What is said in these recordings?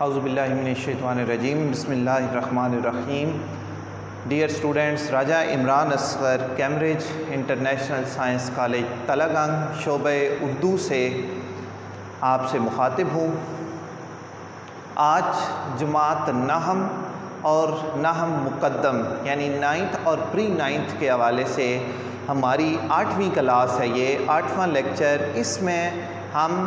اعوذ باللہ من الشیطان الرجیم بسم اللہ الرحمن الرحیم. Dear students, Raja Imran Asghar Cambridge international science college Talagang شعبہ اردو سے آپ سے مخاطب ہوں. آج جماعت نحم اور نحم مقدم یعنی 9th اور پری 9th کے حوالے سے ہماری 8ویں کلاس ہے. یہ 8واں لیکچر. اس میں ہم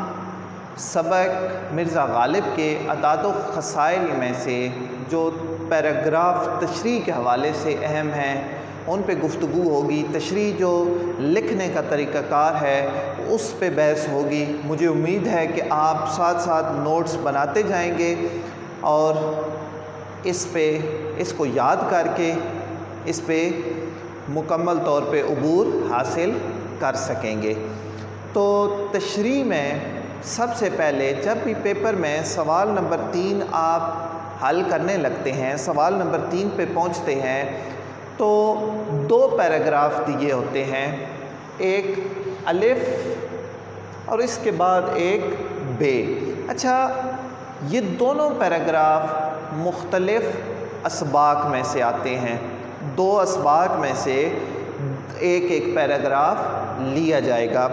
سبق مرزا غالب کے اعداد و خسائل میں سے جو پیراگراف تشریح کے حوالے سے اہم ہیں ان پہ گفتگو ہوگی. تشریح جو لکھنے کا طریقہ کار ہے اس پہ بحث ہوگی. مجھے امید ہے کہ آپ ساتھ ساتھ نوٹس بناتے جائیں گے اور اس کو یاد کر کے اس پہ مکمل طور پہ عبور حاصل کر سکیں گے. تو تشریح میں سب سے پہلے جب بھی پیپر میں سوال نمبر 3 آپ حل کرنے لگتے ہیں، سوال نمبر 3 پہ پہنچتے ہیں تو 2 پیراگراف دیے ہوتے ہیں، ایک الف اور اس کے بعد ایک بے. اچھا، یہ دونوں پیراگراف مختلف اسباق میں سے آتے ہیں. 2 اسباق میں سے ایک پیراگراف لیا جائے گا.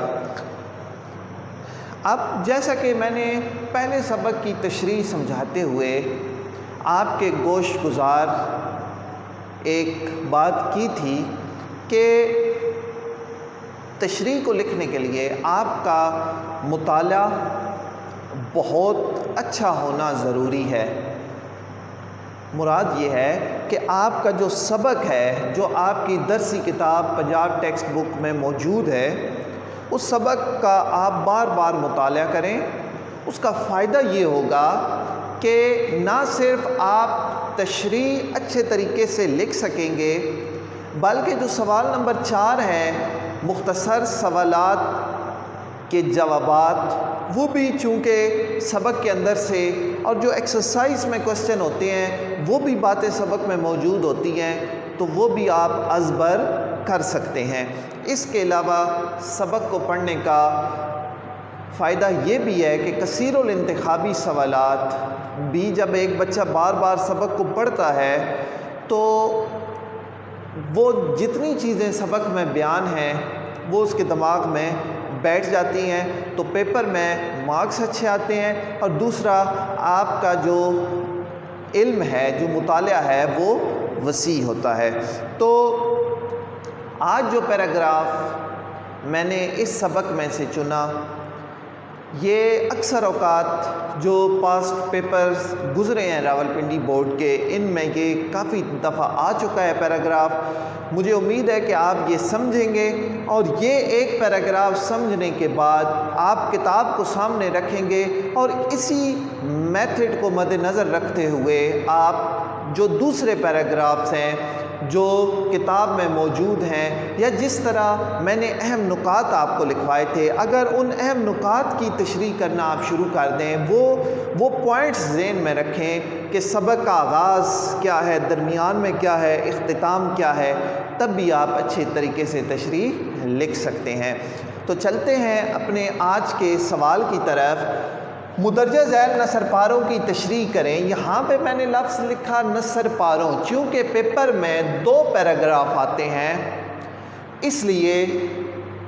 اب جیسا کہ میں نے پہلے سبق کی تشریح سمجھاتے ہوئے آپ کے گوش گزار ایک بات کی تھی کہ تشریح کو لکھنے کے لیے آپ کا مطالعہ بہت اچھا ہونا ضروری ہے. مراد یہ ہے کہ آپ کا جو سبق ہے، جو آپ کی درسی کتاب پنجاب ٹیکسٹ بک میں موجود ہے، اس سبق کا آپ بار بار مطالعہ کریں. اس کا فائدہ یہ ہوگا کہ نہ صرف آپ تشریح اچھے طریقے سے لکھ سکیں گے بلکہ جو سوال نمبر 4 ہے مختصر سوالات کے جوابات، وہ بھی چونکہ سبق کے اندر سے، اور جو ایکسرسائز میں کوشچن ہوتے ہیں وہ بھی باتیں سبق میں موجود ہوتی ہیں تو وہ بھی آپ ازبر کر سکتے ہیں. اس کے علاوہ سبق کو پڑھنے کا فائدہ یہ بھی ہے کہ کثیر الانتخابی سوالات بھی جب ایک بچہ بار بار سبق کو پڑھتا ہے تو وہ جتنی چیزیں سبق میں بیان ہیں وہ اس کے دماغ میں بیٹھ جاتی ہیں تو پیپر میں مارکس اچھے آتے ہیں، اور دوسرا آپ کا جو علم ہے، جو مطالعہ ہے، وہ وسیع ہوتا ہے. تو آج جو پیراگراف میں نے اس سبق میں سے چنا، یہ اکثر اوقات جو پاسٹ پیپرز گزرے ہیں راولپنڈی بورڈ کے، ان میں یہ کافی دفعہ آ چکا ہے پیراگراف. مجھے امید ہے کہ آپ یہ سمجھیں گے، اور یہ ایک پیراگراف سمجھنے کے بعد آپ کتاب کو سامنے رکھیں گے اور اسی میتھڈ کو مد نظر رکھتے ہوئے آپ جو دوسرے پیراگرافز ہیں جو کتاب میں موجود ہیں، یا جس طرح میں نے اہم نکات آپ کو لکھوائے تھے، اگر ان اہم نکات کی تشریح کرنا آپ شروع کر دیں، وہ پوائنٹس ذہن میں رکھیں کہ سبق کا آغاز کیا ہے، درمیان میں کیا ہے، اختتام کیا ہے، تب بھی آپ اچھے طریقے سے تشریح لکھ سکتے ہیں. تو چلتے ہیں اپنے آج کے سوال کی طرف. مدرجہ ذیل نثر پاروں کی تشریح کریں. یہاں پہ میں نے لفظ لکھا نثر پاروں، چونکہ پیپر میں 2 پیراگراف آتے ہیں اس لیے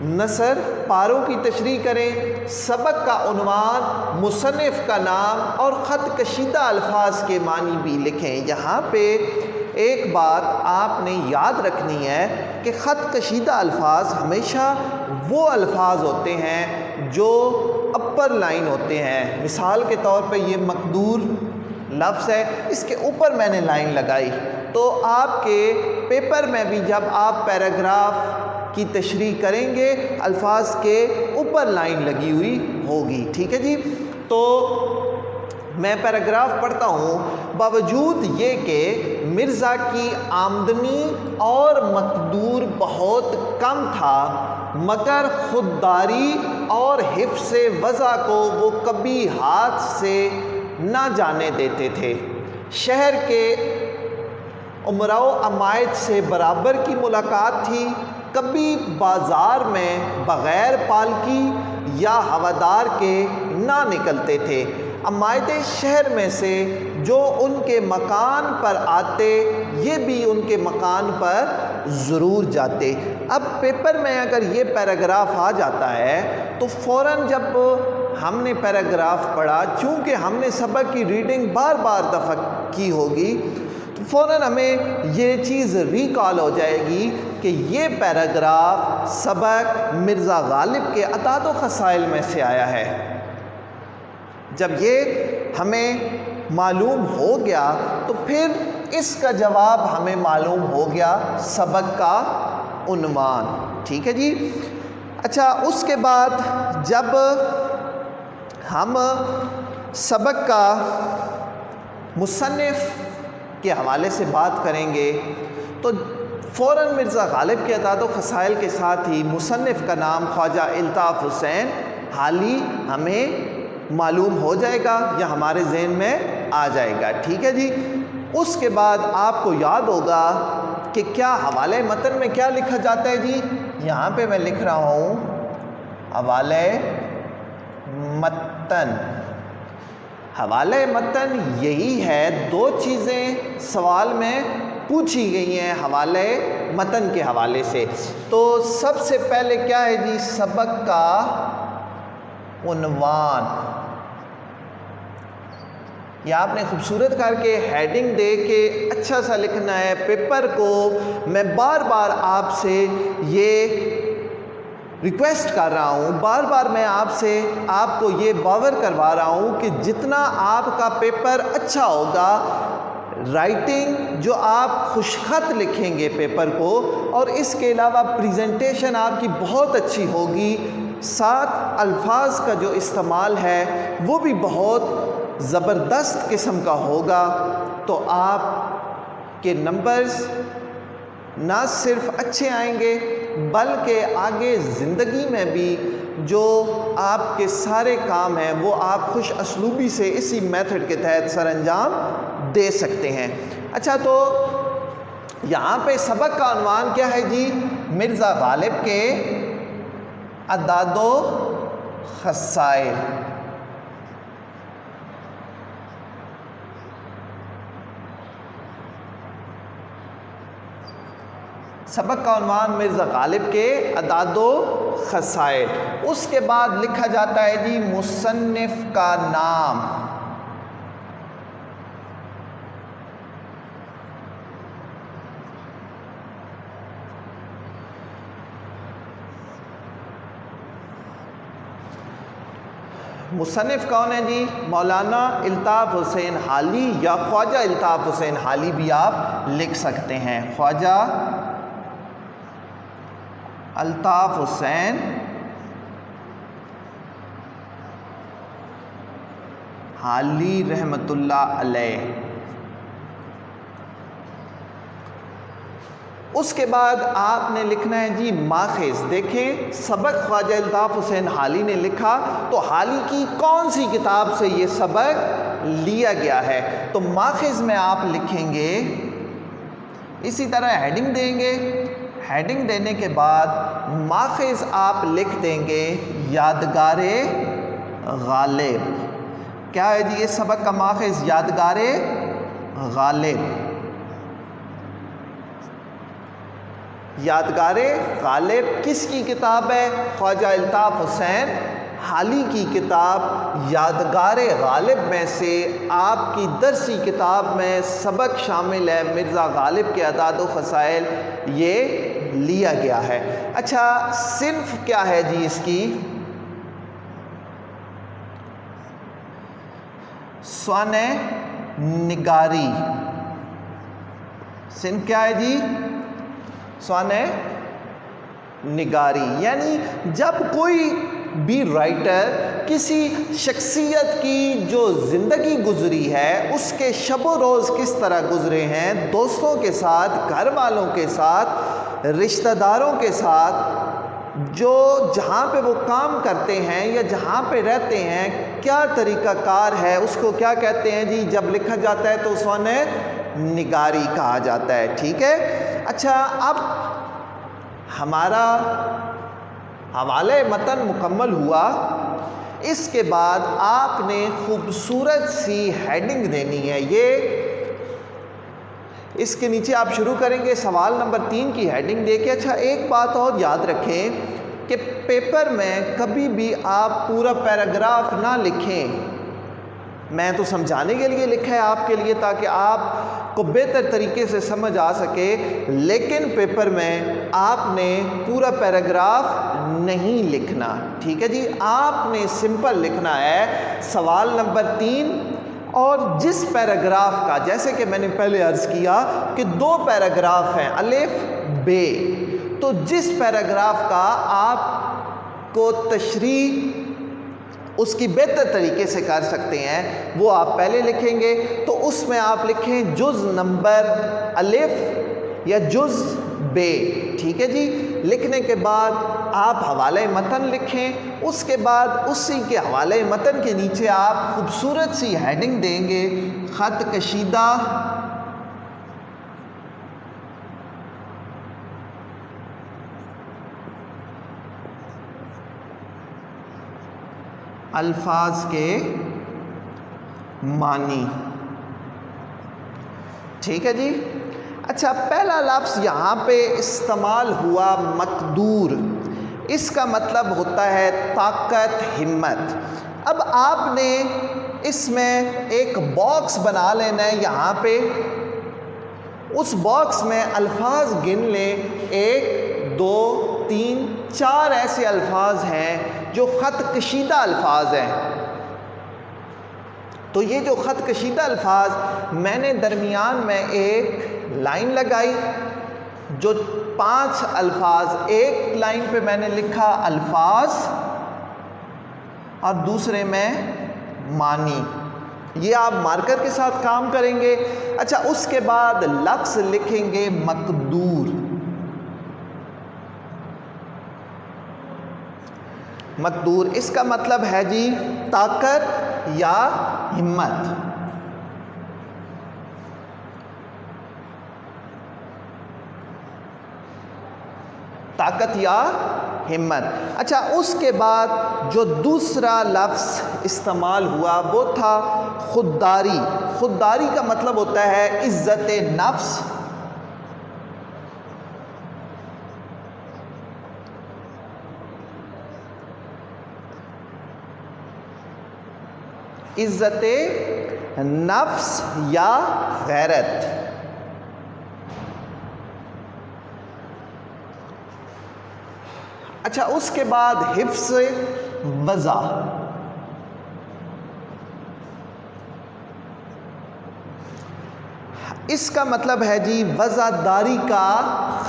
نثر پاروں کی تشریح کریں. سبق کا عنوان، مصنف کا نام اور خط کشیدہ الفاظ کے معنی بھی لکھیں. یہاں پہ ایک بات آپ نے یاد رکھنی ہے کہ خط کشیدہ الفاظ ہمیشہ وہ الفاظ ہوتے ہیں جو اپر لائن ہوتے ہیں. مثال کے طور پہ یہ مقدور لفظ ہے، اس کے اوپر میں نے لائن لگائی، تو آپ کے پیپر میں بھی جب آپ پیراگراف کی تشریح کریں گے الفاظ کے اوپر لائن لگی ہوئی ہوگی. ٹھیک ہے جی. تو میں پیراگراف پڑھتا ہوں. باوجود یہ کہ مرزا کی آمدنی اور مقدور بہت کم تھا، مگر خودداری اور حفظ وضع کو وہ کبھی ہاتھ سے نہ جانے دیتے تھے. شہر کے امراء و عمائد سے برابر کی ملاقات تھی. کبھی بازار میں بغیر پالکی یا ہوادار کے نہ نکلتے تھے. عمائد شہر میں سے جو ان کے مکان پر آتے یہ بھی ان کے مکان پر ضرور جاتے۔ اب پیپر میں اگر یہ پیراگراف آ جاتا ہے تو فوراً جب ہم نے پیراگراف پڑھا، چونکہ ہم نے سبق کی ریڈنگ بار بار دفعہ کی ہوگی، تو فوراً ہمیں یہ چیز ریکال ہو جائے گی کہ یہ پیراگراف سبق مرزا غالب کے اعداد و خسائل میں سے آیا ہے۔ جب یہ ہمیں معلوم ہو گیا تو پھر اس کا جواب ہمیں معلوم ہو گیا، سبق کا عنوان۔ ٹھیک ہے جی۔ اچھا، اس کے بعد جب ہم سبق کا مصنف کے حوالے سے بات کریں گے تو فوراً مرزا غالب کے اعداد و خسائل کے ساتھ ہی مصنف کا نام خواجہ الطاف حسین حالی ہمیں معلوم ہو جائے گا یا ہمارے ذہن میں آ جائے گا۔ ٹھیک ہے جی۔ اس کے بعد آپ کو یاد ہوگا کہ کیا حوالے متن میں کیا لکھا جاتا ہے جی؟ یہاں پہ میں لکھ رہا ہوں حوالے متن۔ حوالے متن یہی ہے، دو چیزیں سوال میں پوچھی گئی ہیں حوالے متن کے حوالے سے۔ تو سب سے پہلے کیا ہے جی؟ سبق کا عنوان۔ یہ آپ نے خوبصورت کر کے ہیڈنگ دے کے اچھا سا لکھنا ہے۔ پیپر کو میں بار بار آپ سے یہ ریکویسٹ کر رہا ہوں، بار بار میں آپ کو یہ باور کروا رہا ہوں کہ جتنا آپ کا پیپر اچھا ہوگا، رائٹنگ جو آپ خوش خط لکھیں گے پیپر کو، اور اس کے علاوہ پریزنٹیشن آپ کی بہت اچھی ہوگی، ساتھ الفاظ کا جو استعمال ہے وہ بھی بہت زبردست قسم کا ہوگا، تو آپ کے نمبرز نہ صرف اچھے آئیں گے بلکہ آگے زندگی میں بھی جو آپ کے سارے کام ہیں وہ آپ خوش اسلوبی سے اسی میتھڈ کے تحت سر انجام دے سکتے ہیں۔ اچھا، تو یہاں پہ سبق کا عنوان کیا ہے جی؟ مرزا غالب کے اعداد و خسائل۔ سبق کا عنوان مرزا غالب کے اعداد و خسائل۔ اس کے بعد لکھا جاتا ہے جی مصنف کا نام۔ مصنف کون ہے جی؟ مولانا الطاف حسین حالی، یا خواجہ الطاف حسین حالی بھی آپ لکھ سکتے ہیں۔ خواجہ الطاف حسین حالی رحمۃ اللہ علیہ۔ اس کے بعد آپ نے لکھنا ہے جی ماخذ۔ دیکھیں، سبق خواجہ الطاف حسین حالی نے لکھا تو حالی کی کون سی کتاب سے یہ سبق لیا گیا ہے، تو ماخذ میں آپ لکھیں گے، اسی طرح ہیڈنگ دیں گے۔ ہیڈنگ دینے کے بعد ماخذ آپ لکھ دیں گے یادگار غالب۔ کیا ہے جی یہ سبق کا ماخذ؟ یادگار غالب۔ یادگار غالب کس کی کتاب ہے؟ خواجہ الطاف حسین حالی کی کتاب یادگار غالب میں سے آپ کی درسی کتاب میں سبق شامل ہے، مرزا غالب کے اعداد و خسائل یہ لیا گیا ہے۔ اچھا، صنف کیا ہے جی اس کی؟ سوانح نگاری۔ صنف کیا ہے جی؟ سوانح نگاری۔ یعنی جب کوئی بھی رائٹر کسی شخصیت کی جو زندگی گزری ہے، اس کے شب و روز کس طرح گزرے ہیں، دوستوں کے ساتھ، گھر والوں کے ساتھ، رشتہ داروں کے ساتھ، جو جہاں پہ وہ کام کرتے ہیں یا جہاں پہ رہتے ہیں کیا طریقہ کار ہے، اس کو کیا کہتے ہیں جی؟ جب لکھا جاتا ہے تو سوانح نگاری کہا جاتا ہے۔ ٹھیک ہے۔ اچھا، اب ہمارا حوالے متن مکمل ہوا۔ اس کے بعد آپ نے خوبصورت سی ہیڈنگ دینی ہے. یہ اس کے نیچے آپ شروع کریں گے سوال نمبر 3 کی ہیڈنگ دے کے. اچھا ایک بات اور یاد رکھیں کہ پیپر میں کبھی بھی آپ پورا پیراگراف نہ لکھیں. میں تو سمجھانے کے لیے لکھا ہے آپ کے لیے تاکہ آپ کو بہتر طریقے سے سمجھ آ سکے، لیکن پیپر میں آپ نے پورا پیراگراف نہیں لکھنا. ٹھیک ہے جی، آپ نے سمپل لکھنا ہے سوال نمبر 3 اور جس پیراگراف کا، جیسے کہ میں نے پہلے عرض کیا کہ 2 پیراگراف ہیں الف ب، تو جس پیراگراف کا آپ کو تشریح اس کی بہتر طریقے سے کر سکتے ہیں وہ آپ پہلے لکھیں گے. تو اس میں آپ لکھیں جز نمبر الف یا جز ب. ٹھیک ہے جی، لکھنے کے بعد آپ حوالہ متن لکھیں. اس کے بعد اسی کے حوالہ متن کے نیچے آپ خوبصورت سی ہیڈنگ دیں گے، خط کشیدہ الفاظ کے معنی. ٹھیک ہے جی. اچھا پہلا لفظ یہاں پہ استعمال ہوا مقدور، اس کا مطلب ہوتا ہے طاقت، ہمت. اب آپ نے اس میں ایک باکس بنا لینا ہے. یہاں پہ اس باکس میں الفاظ گن لیں، 1 2 3 4 ایسے الفاظ ہیں جو خط کشیدہ الفاظ ہیں. تو یہ جو خط کشیدہ الفاظ، میں نے درمیان میں ایک لائن لگائی جو 5 الفاظ، ایک لائن پہ میں نے لکھا الفاظ اور دوسرے میں معنی. یہ آپ مارکر کے ساتھ کام کریں گے. اچھا اس کے بعد لفظ لکھیں گے مقدور. مقدور اس کا مطلب ہے جی طاقت یا ہمت. طاقت یا ہمت. اچھا اس کے بعد جو دوسرا لفظ استعمال ہوا وہ تھا خودداری. خودداری کا مطلب ہوتا ہے عزت نفس. عزت نفس یا غیرت. اچھا اس کے بعد حفظ وضع. اس کا مطلب ہے جی وضعداری کا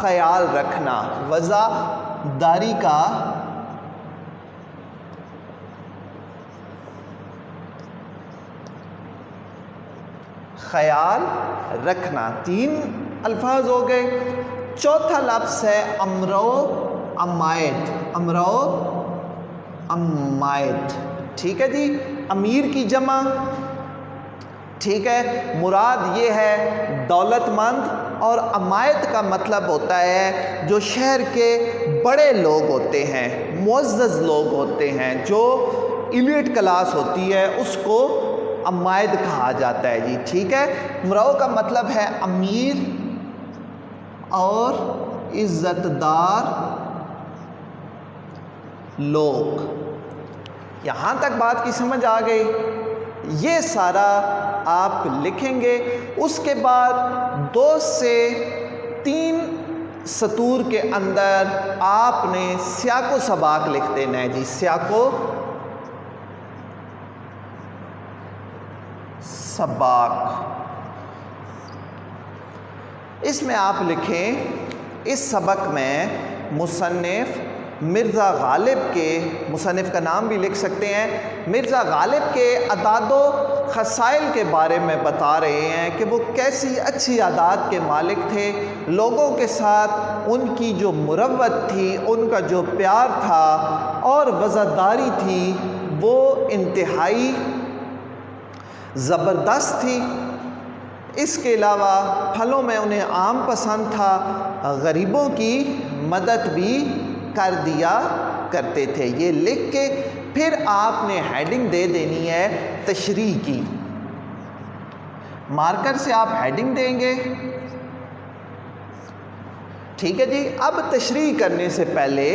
خیال رکھنا. وضعداری کا خیال رکھنا. 3 الفاظ ہو گئے. چوتھا لفظ ہے امرو امائد. امرو امائد. ٹھیک ہے جی، امیر کی جمع. ٹھیک ہے، مراد یہ ہے دولت مند، اور امائد کا مطلب ہوتا ہے جو شہر کے بڑے لوگ ہوتے ہیں، معزز لوگ ہوتے ہیں، جو ایلیٹ کلاس ہوتی ہے اس کو امائد کہا جاتا ہے جی. ٹھیک ہے، مرو کا مطلب ہے امیر اور عزت دار لوگ. یہاں تک بات کی سمجھ آ گئی. یہ سارا آپ لکھیں گے. اس کے بعد 2 سے 3 سطور کے اندر آپ نے سیاق و سباق لکھ دینا ہے جی. سیاق و سباق. اس میں آپ لکھیں، اس سبق میں مصنف مرزا غالب کے، مصنف کا نام بھی لکھ سکتے ہیں، مرزا غالب کے اعداد و خصائل کے بارے میں بتا رہے ہیں کہ وہ کیسی اچھی عادات کے مالک تھے. لوگوں کے ساتھ ان کی جو مروت تھی، ان کا جو پیار تھا اور وضعداری تھی وہ انتہائی زبردست تھی. اس کے علاوہ پھلوں میں انہیں آم پسند تھا. غریبوں کی مدد بھی کر دیا کرتے تھے. یہ لکھ کے پھر آپ نے ہیڈنگ دے دینی ہے تشریح کی. مارکر سے آپ ہیڈنگ دیں گے. ٹھیک ہے جی. اب تشریح کرنے سے پہلے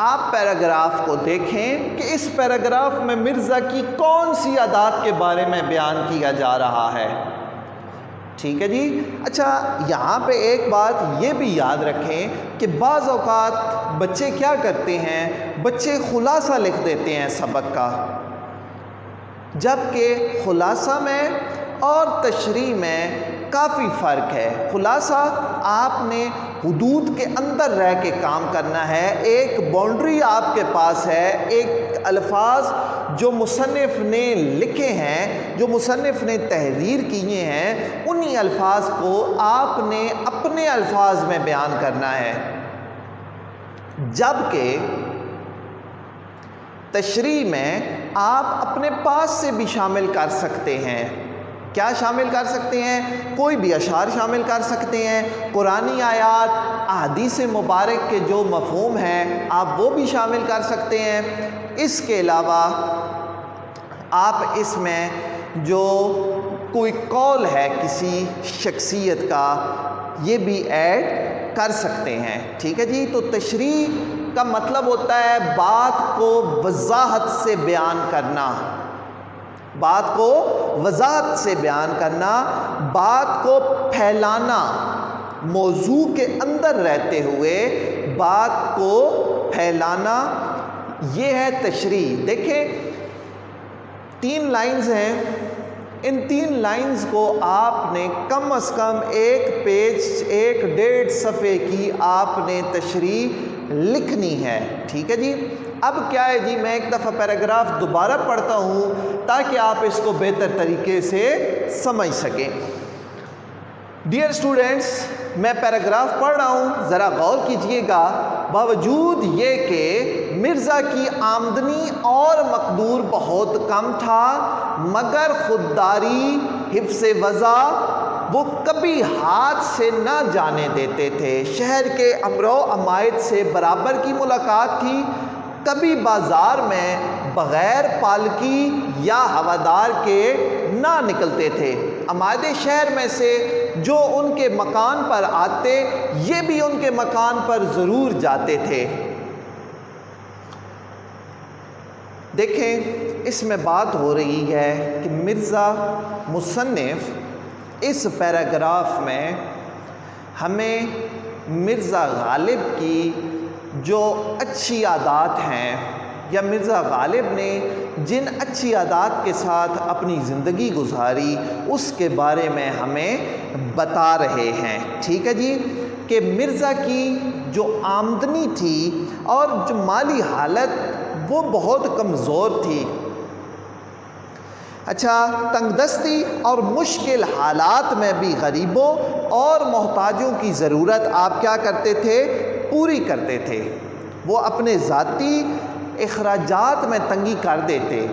آپ پیراگراف کو دیکھیں کہ اس پیراگراف میں مرزا کی کون سی عادات کے بارے میں بیان کیا جا رہا ہے. ٹھیک ہے جی. اچھا، یہاں پہ ایک بات یہ بھی یاد رکھیں کہ بعض اوقات بچے کیا کرتے ہیں، بچے خلاصہ لکھ دیتے ہیں سبق کا، جبکہ خلاصہ میں اور تشریح میں کافی فرق ہے. خلاصہ آپ نے حدود کے اندر رہ کے کام کرنا ہے. ایک باؤنڈری آپ کے پاس ہے، ایک الفاظ جو مصنف نے لکھے ہیں، جو مصنف نے تحریر کیے ہیں، انہی الفاظ کو آپ نے اپنے الفاظ میں بیان کرنا ہے. جبکہ تشریح میں آپ اپنے پاس سے بھی شامل کر سکتے ہیں. کیا شامل کر سکتے ہیں؟ کوئی بھی اشعار شامل کر سکتے ہیں، قرآنی آیات، احادیث مبارک کے جو مفہوم ہیں آپ وہ بھی شامل کر سکتے ہیں. اس کے علاوہ آپ اس میں جو کوئی قول ہے کسی شخصیت کا، یہ بھی ایڈ کر سکتے ہیں. ٹھیک ہے جی. تو تشریح کا مطلب ہوتا ہے بات کو وضاحت سے بیان کرنا، بات کو وضاحت سے بیان کرنا، بات کو پھیلانا، موضوع کے اندر رہتے ہوئے بات کو پھیلانا، یہ ہے تشریح. دیکھیں 3 لائنز ہیں. ان 3 لائنز کو آپ نے کم از کم 1 پیج 1.5 صفحے کی آپ نے تشریح لکھنی ہے. ٹھیک ہے جی. اب کیا ہے جی، میں ایک دفعہ پیراگراف دوبارہ پڑھتا ہوں تاکہ آپ اس کو بہتر طریقے سے سمجھ سکیں. ڈیئر اسٹوڈنٹس، میں پیراگراف پڑھ رہا ہوں، ذرا غور کیجئے گا. باوجود یہ کہ مرزا کی آمدنی اور مقدور بہت کم تھا، مگر خودداری، حفظ وضع وہ کبھی ہاتھ سے نہ جانے دیتے تھے. شہر کے امرو امائد سے برابر کی ملاقات تھی. کبھی بازار میں بغیر پالکی یا ہوادار کے نہ نکلتے تھے. امائد شہر میں سے جو ان کے مکان پر آتے، یہ بھی ان کے مکان پر ضرور جاتے تھے. دیکھیں اس میں بات ہو رہی ہے کہ مرزا مصنف اس پیراگراف میں ہمیں مرزا غالب کی جو اچھی عادات ہیں، یا مرزا غالب نے جن اچھی عادات کے ساتھ اپنی زندگی گزاری، اس کے بارے میں ہمیں بتا رہے ہیں. ٹھیک ہے جی. کہ مرزا کی جو آمدنی تھی اور جو مالی حالت وہ بہت کمزور تھی. اچھا، تنگ دستی اور مشکل حالات میں بھی غریبوں اور محتاجوں کی ضرورت آپ کیا کرتے تھے؟ پوری کرتے تھے. وہ اپنے ذاتی اخراجات میں تنگی کر دیتے،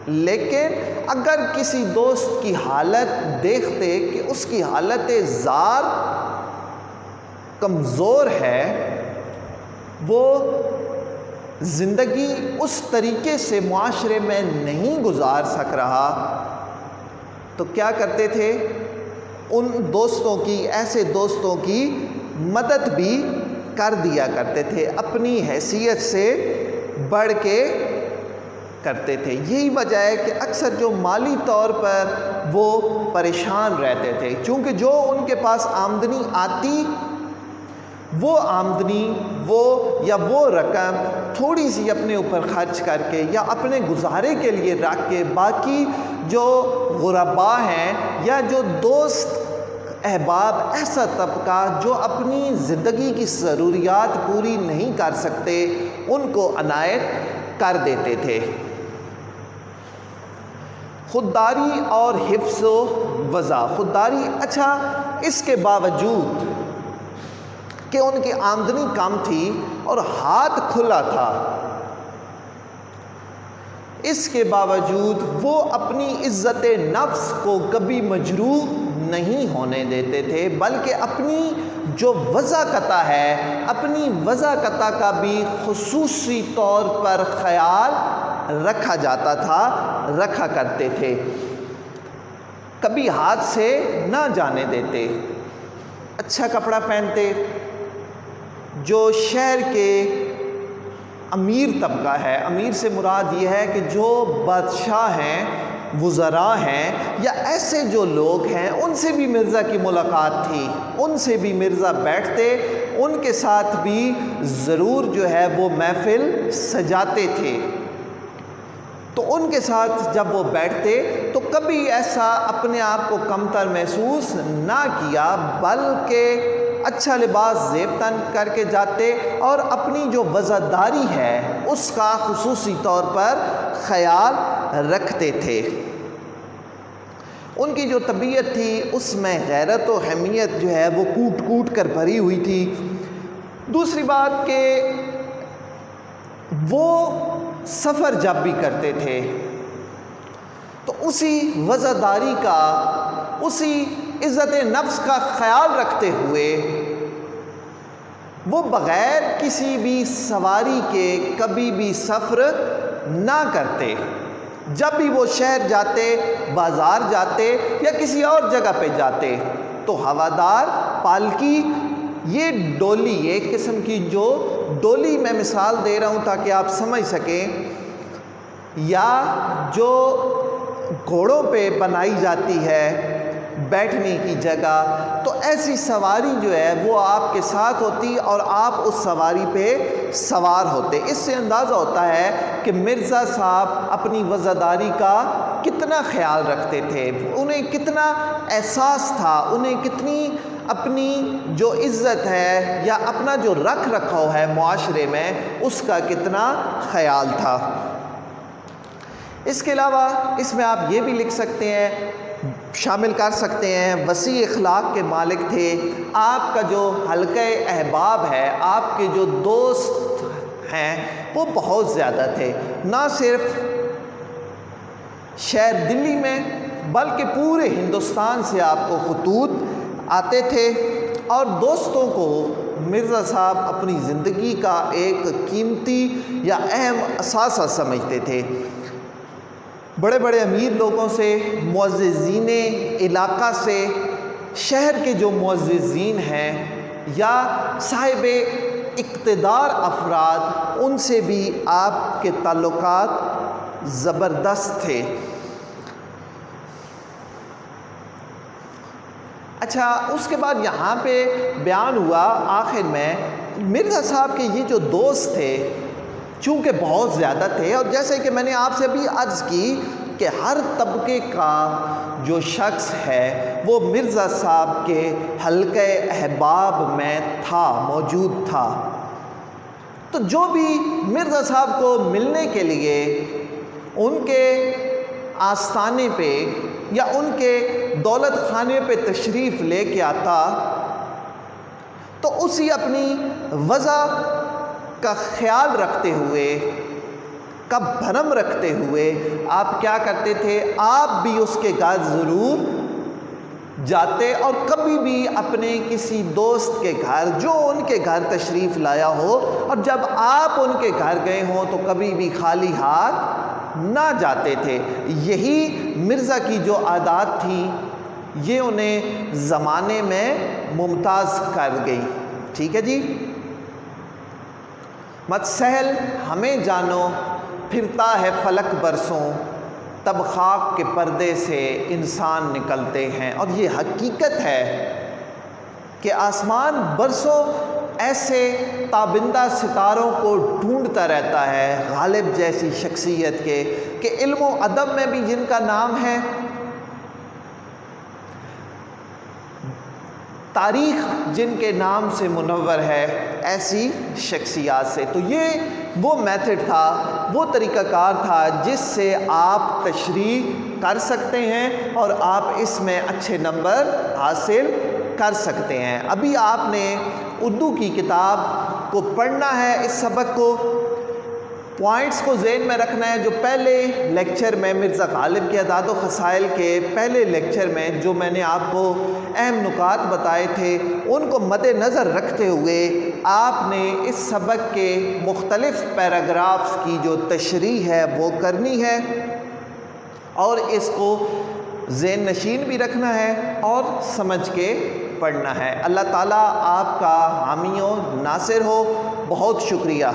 لیکن اگر کسی دوست کی حالت دیکھتے کہ اس کی حالت زار کمزور ہے، وہ زندگی اس طریقے سے معاشرے میں نہیں گزار سک رہا، تو کیا کرتے تھے؟ ان دوستوں کی، ایسے دوستوں کی مدد بھی کر دیا کرتے تھے، اپنی حیثیت سے بڑھ کے کرتے تھے. یہی وجہ ہے کہ اکثر جو مالی طور پر وہ پریشان رہتے تھے، چونکہ جو ان کے پاس آمدنی آتی، وہ آمدنی وہ رقم تھوڑی سی اپنے اوپر خرچ کر کے یا اپنے گزارے کے لیے رکھ کے، باقی جو غربا ہیں یا جو دوست احباب، ایسا طبقہ جو اپنی زندگی کی ضروریات پوری نہیں کر سکتے، ان کو عنایت کر دیتے تھے. خودداری اور حفظ و وضع. خودداری، اچھا، اس کے باوجود کہ ان کی آمدنی کم تھی اور ہاتھ کھلا تھا، اس کے باوجود وہ اپنی عزت نفس کو کبھی مجروح نہیں ہونے دیتے تھے، بلکہ اپنی جو وضاقتہ ہے، اپنی وضاقتہ کا بھی خصوصی طور پر خیال رکھا جاتا تھا، رکھا کرتے تھے، کبھی ہاتھ سے نہ جانے دیتے، اچھا کپڑا پہنتے۔ جو شہر کے امیر طبقہ ہے، امیر سے مراد یہ ہے کہ جو بادشاہ ہیں، وزراء ہیں، یا ایسے جو لوگ ہیں، ان سے بھی مرزا کی ملاقات تھی، ان سے بھی مرزا بیٹھتے، ان کے ساتھ بھی ضرور جو ہے وہ محفل سجاتے تھے۔ تو ان کے ساتھ جب وہ بیٹھتے تو کبھی ایسا اپنے آپ کو کمتر محسوس نہ کیا، بلکہ اچھا لباس زیب تن کر کے جاتے اور اپنی جو وزاداری ہے اس کا خصوصی طور پر خیال رکھتے تھے۔ ان کی جو طبیعت تھی اس میں غیرت و حمیت جو ہے وہ کوٹ کوٹ کر بھری ہوئی تھی۔ دوسری بات کہ وہ سفر جب بھی کرتے تھے تو اسی وزاداری کا، اسی عزت نفس کا خیال رکھتے ہوئے وہ بغیر کسی بھی سواری کے کبھی بھی سفر نہ کرتے۔ جب بھی وہ شہر جاتے، بازار جاتے یا کسی اور جگہ پہ جاتے تو ہوادار، پالکی، یہ ڈولی، ایک قسم کی جو ڈولی میں مثال دے رہا ہوں تاکہ آپ سمجھ سکیں، یا جو گھوڑوں پہ بنائی جاتی ہے بیٹھنے کی جگہ، تو ایسی سواری جو ہے وہ آپ کے ساتھ ہوتی اور آپ اس سواری پہ سوار ہوتے۔ اس سے اندازہ ہوتا ہے کہ مرزا صاحب اپنی وزاداری کا کتنا خیال رکھتے تھے، انہیں کتنا احساس تھا، انہیں کتنی اپنی جو عزت ہے یا اپنا جو رکھ رکھاؤ ہے معاشرے میں اس کا کتنا خیال تھا۔ اس کے علاوہ اس میں آپ یہ بھی لکھ سکتے ہیں، شامل کر سکتے ہیں، وسیع اخلاق کے مالک تھے۔ آپ کا جو حلقہ احباب ہے، آپ کے جو دوست ہیں وہ بہت زیادہ تھے، نہ صرف شہر دلی میں بلکہ پورے ہندوستان سے آپ کو خطوط آتے تھے، اور دوستوں کو مرزا صاحب اپنی زندگی کا ایک قیمتی یا اہم اثاثہ سمجھتے تھے۔ بڑے بڑے امیر لوگوں سے، معززین علاقہ سے، شہر کے جو معززین ہیں یا صاحب اقتدار افراد، ان سے بھی آپ کے تعلقات زبردست تھے۔ اچھا، اس کے بعد یہاں پہ بیان ہوا آخر میں مرزا صاحب کے یہ جو دوست تھے چونکہ بہت زیادہ تھے، اور جیسے کہ میں نے آپ سے بھی عرض کی کہ ہر طبقے کا جو شخص ہے وہ مرزا صاحب کے حلقہ احباب میں تھا، موجود تھا، تو جو بھی مرزا صاحب کو ملنے کے لیے ان کے آستانے پہ یا ان کے دولت خانے پہ تشریف لے کے آتا تو اسی اپنی وضع کا خیال رکھتے ہوئے، کا بھرم رکھتے ہوئے آپ کیا کرتے تھے، آپ بھی اس کے گھر ضرور جاتے اور کبھی بھی اپنے کسی دوست کے گھر جو ان کے گھر تشریف لایا ہو، اور جب آپ ان کے گھر گئے ہوں تو کبھی بھی خالی ہاتھ نہ جاتے تھے۔ یہی مرزا کی جو عادات تھی یہ انہیں زمانے میں ممتاز کر گئی۔ ٹھیک ہے جی، مت سہل ہمیں جانو، پھرتا ہے فلک برسوں، تب خاک کے پردے سے انسان نکلتے ہیں۔ اور یہ حقیقت ہے کہ آسمان برسوں ایسے تابندہ ستاروں کو ڈھونڈتا رہتا ہے غالب جیسی شخصیت کے، کہ علم و ادب میں بھی جن کا نام ہے، تاریخ جن کے نام سے منور ہے، ایسی شخصیات سے۔ تو یہ وہ میتھڈ تھا، وہ طریقہ کار تھا جس سے آپ تشریح کر سکتے ہیں اور آپ اس میں اچھے نمبر حاصل کر سکتے ہیں۔ ابھی آپ نے اردو کی کتاب کو پڑھنا ہے، اس سبق کو پوائنٹس کو ذہن میں رکھنا ہے۔ جو پہلے لیکچر میں مرزا غالب کے اعداد و خسائل کے پہلے لیکچر میں جو میں نے آپ کو اہم نکات بتائے تھے، ان کو مد نظر رکھتے ہوئے آپ نے اس سبق کے مختلف پیراگرافز کی جو تشریح ہے وہ کرنی ہے اور اس کو ذہن نشین بھی رکھنا ہے اور سمجھ کے پڑھنا ہے۔ اللہ تعالیٰ آپ کا حامی و ناصر ہو۔ بہت شکریہ۔